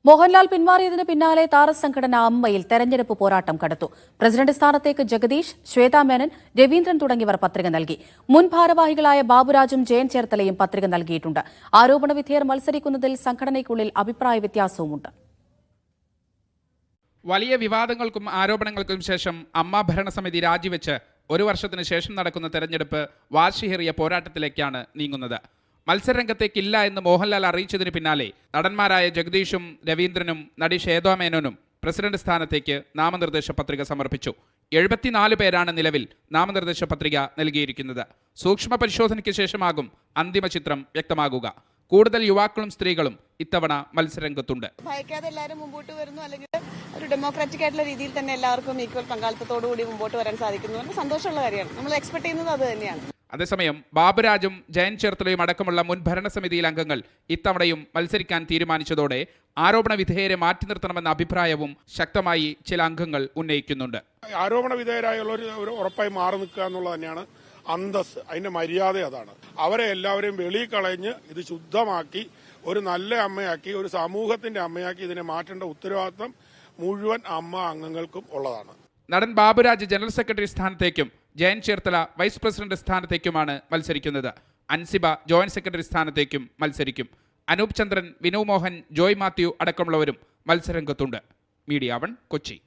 മോഹൻലാൽ പിന്മാറിയതിന് പിന്നാലെ താരസംഘടന അമ്മയിൽ തെരഞ്ഞെടുപ്പ് പോരാട്ടം കടുത്തു. പ്രസിഡന്റ് സ്ഥാനത്തേക്ക് ജഗദീഷ്, ശ്വേതാ മേനൻ, രവീന്ദ്രൻ തുടങ്ങിയവർ പത്രിക നൽകി. മുൻ ഭാരവാഹികളായ ബാബുരാജും ജയൻ ചേർത്തലയും പത്രിക നൽകിയിട്ടുണ്ട്. ആരോപണ വിധേയർ മത്സരിക്കുന്നതിൽ സംഘടനയ്ക്കുള്ളിൽ അഭിപ്രായ വ്യത്യാസവുമുണ്ട്. വലിയ വിവാദങ്ങൾക്കും ആരോപണങ്ങൾക്കും ശേഷം അമ്മ ഭരണസമിതി രാജിവെച്ച് ഒരു വർഷത്തിന് ശേഷം നടക്കുന്ന തെരഞ്ഞെടുപ്പ് വാശിയേറിയ പോരാട്ടത്തിലേക്കാണ് നീങ്ങുന്നത്. മത്സരരംഗത്തേക്കില്ല എന്ന് മോഹൻലാൽ അറിയിച്ചതിന് പിന്നാലെ നടന്മാരായ ജഗദീഷും രവീന്ദ്രനും നടി ശ്വേതാ മേനോനും പ്രസിഡന്റ് സ്ഥാനത്തേക്ക് നാമനിർദ്ദേശ പത്രിക സമർപ്പിച്ചു. 74 പേരാണ് നിലവിൽ നാമനിർദ്ദേശ പത്രിക നൽകിയിരിക്കുന്നത്. സൂക്ഷ്മ പരിശോധനയ്ക്ക് ശേഷമാകും അന്തിമ ചിത്രം വ്യക്തമാകുക. കൂടുതൽ യുവാക്കളും സ്ത്രീകളും ഇത്തവണ മത്സരരംഗത്തുണ്ട്. ഭയക്കാതെ എല്ലാവരും മുമ്പോട്ട് വരുന്നു, അല്ലെങ്കിൽ ഒരു ഡെമോക്രാറ്റിക് ആയിട്ടുള്ള രീതിയിൽ തന്നെ എല്ലാവർക്കും ഈക്വൽ പങ്കാളിത്തത്തോടുകൂടി മുമ്പോട്ട് വരാൻ സാധിക്കുന്നു. സന്തോഷമുള്ള കാര്യമാണ്. നമ്മൾ എക്സ്പെക്ട് ചെയ്യുന്നത് അത് തന്നെയാണ്. അതേസമയം ബാബുരാജും ജയൻ ചേർത്തലയും അടക്കമുള്ള മുൻ ഭരണസമിതിയിൽ അംഗങ്ങൾ ഇത്തവണയും മത്സരിക്കാൻ തീരുമാനിച്ചതോടെ ആരോപണ വിധേയരെ മാറ്റി നിർത്തണമെന്ന അഭിപ്രായവും ശക്തമായി ചില അംഗങ്ങൾ ഉന്നയിക്കുന്നുണ്ട്. ആരോപണ വിധേയരായുള്ളവർ ഉറപ്പായി മാറി നിൽക്കുക എന്നുള്ളത് തന്നെയാണ് അന്തസ്, അതിന്റെ മര്യാദ അതാണ്. അവരെ എല്ലാവരെയും വെളിയിൽ കളഞ്ഞ് ഇത് ശുദ്ധമാക്കി ഒരു നല്ല അമ്മയാക്കി, ഒരു സമൂഹത്തിന്റെ അമ്മയാക്കി ഇതിനെ മാറ്റേണ്ട ഉത്തരവാദിത്വം മുഴുവൻ അമ്മ അംഗങ്ങൾക്കും ഉള്ളതാണ്. നടൻ ബാബുരാജ് ജനറൽ സെക്രട്ടറി സ്ഥാനത്തേക്കും ജയൻ ചേർത്തല വൈസ് പ്രസിഡന്റ് സ്ഥാനത്തേക്കുമാണ് മത്സരിക്കുന്നത്. അൻസിബ ജോയിന്റ് സെക്രട്ടറി സ്ഥാനത്തേക്കും മത്സരിക്കും. അനൂപ് ചന്ദ്രൻ, വിനു മോഹൻ, ജോയ് മാത്യു അടക്കമുള്ളവരും മത്സരരംഗത്തുണ്ട്. മീഡിയ 1 കൊച്ചി.